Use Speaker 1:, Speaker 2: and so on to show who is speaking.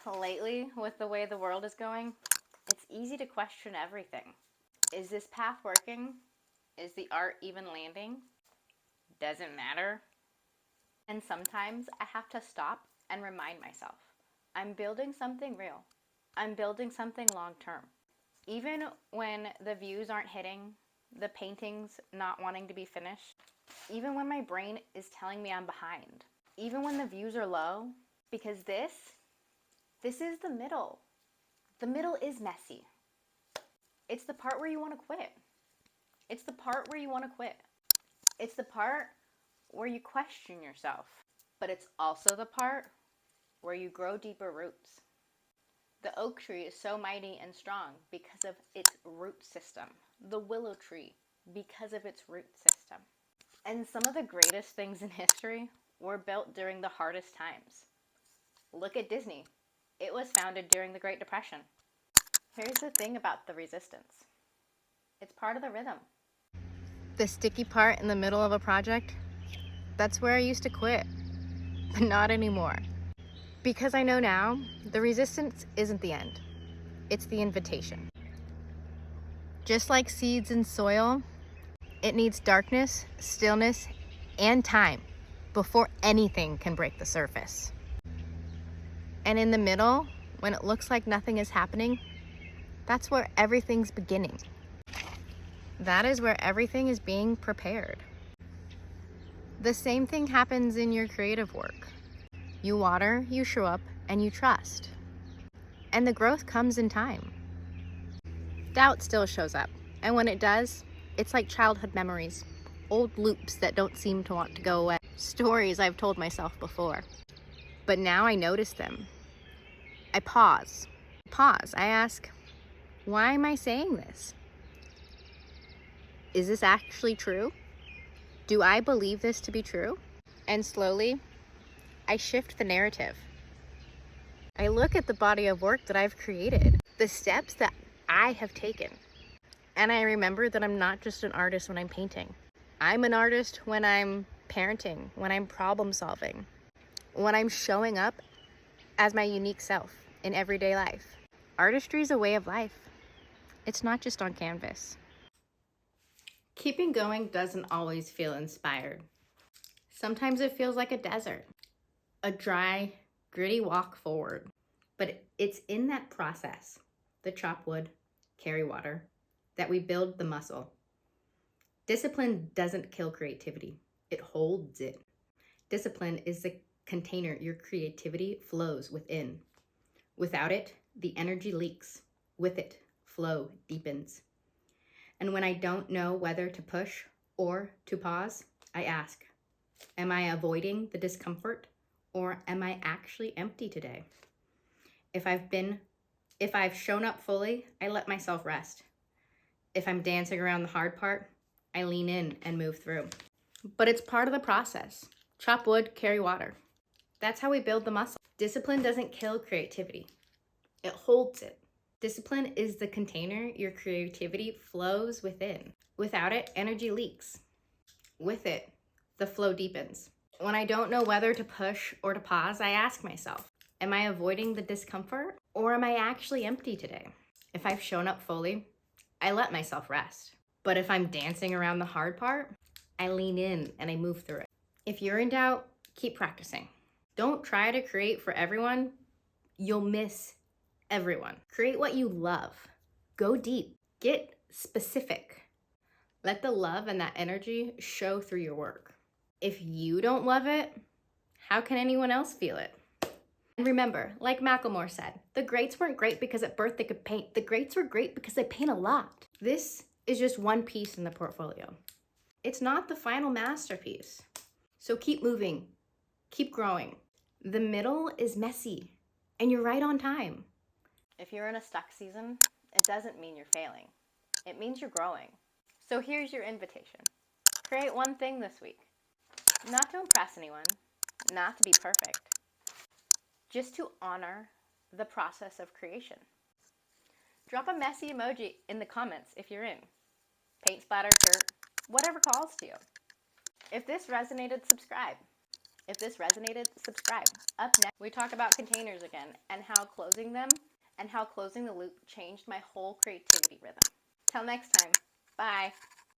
Speaker 1: Lately, with the way the world is going, it's easy to question everything. Is this path working? Is the art even landing? Does it matter? And sometimes I have to stop and remind myself, I'm building something real. I'm building something long term. Even when the views aren't hitting, the paintings not wanting to be finished, even when my brain is telling me I'm behind, even when the views are low, because this is the middle. The middle is messy. It's the part where you want to quit. It's the part where you want to quit. It's the part where you question yourself. But it's also the part where you grow deeper roots. The oak tree is so mighty and strong because of its root system. The willow tree, because of its root system. And some of the greatest things in history were built during the hardest times. Look at Disney. It was founded during the Great Depression. Here's the thing about the resistance. It's part of the rhythm. The sticky part in the middle of a project, that's where I used to quit, but not anymore. Because I know now, the resistance isn't the end. It's the invitation. Just like seeds in soil, it needs darkness, stillness, and time before anything can break the surface. And in the middle, when it looks like nothing is happening, that's where everything's beginning. That is where everything is being prepared. The same thing happens in your creative work. You water, you show up, and you trust. And the growth comes in time. Doubt still shows up, and when it does, it's like childhood memories, old loops that don't seem to want to go away, stories I've told myself before. But now I notice them. I pause. I ask, why am I saying this? Is this actually true? Do I believe this to be true? And slowly, I shift the narrative. I look at the body of work that I've created, the steps that I have taken. And I remember that I'm not just an artist when I'm painting. I'm an artist when I'm parenting, when I'm problem solving, when I'm showing up as my unique self in everyday life. Artistry is a way of life. It's not just on canvas. Keeping going doesn't always feel inspired. Sometimes it feels like a desert, a dry, gritty walk forward. But it's in that process, the chop wood, carry water, that we build the muscle. Discipline doesn't kill creativity, it holds it. Discipline is the container your creativity flows within. Without it, the energy leaks. With it, flow deepens. And when I don't know whether to push or to pause, I ask, am I avoiding the discomfort or am I actually empty today? If I've shown up fully, I let myself rest. If I'm dancing around the hard part, I lean in and move through. But it's part of the process. Chop wood, carry water. That's how we build the muscle. Discipline doesn't kill creativity. It holds it. Discipline is the container your creativity flows within. Without it, energy leaks. With it, the flow deepens. When I don't know whether to push or to pause, I ask myself, am I avoiding the discomfort or am I actually empty today? If I've shown up fully, I let myself rest. But if I'm dancing around the hard part, I lean in and I move through it. If you're in doubt, keep practicing. Don't try to create for everyone. You'll miss everyone. Create what you love. Go deep. Get specific. Let the love and that energy show through your work. If you don't love it, how can anyone else feel it? And remember, like Macklemore said, the greats weren't great because at birth they could paint. The greats were great because they paint a lot. This is just one piece in the portfolio. It's not the final masterpiece. So keep moving, keep growing. The middle is messy and you're right on time. If you're in a stuck season, it doesn't mean you're failing. It means you're growing. So here's your invitation. Create one thing this week. Not to impress anyone, not to be perfect, just to honor the process of creation. Drop a messy emoji in the comments if you're in. Paint splatter, dirt, whatever calls to you. If this resonated, subscribe. If this resonated, subscribe. Up next, we talk about containers again and how closing them and how closing the loop changed my whole creativity rhythm. Till next time, bye.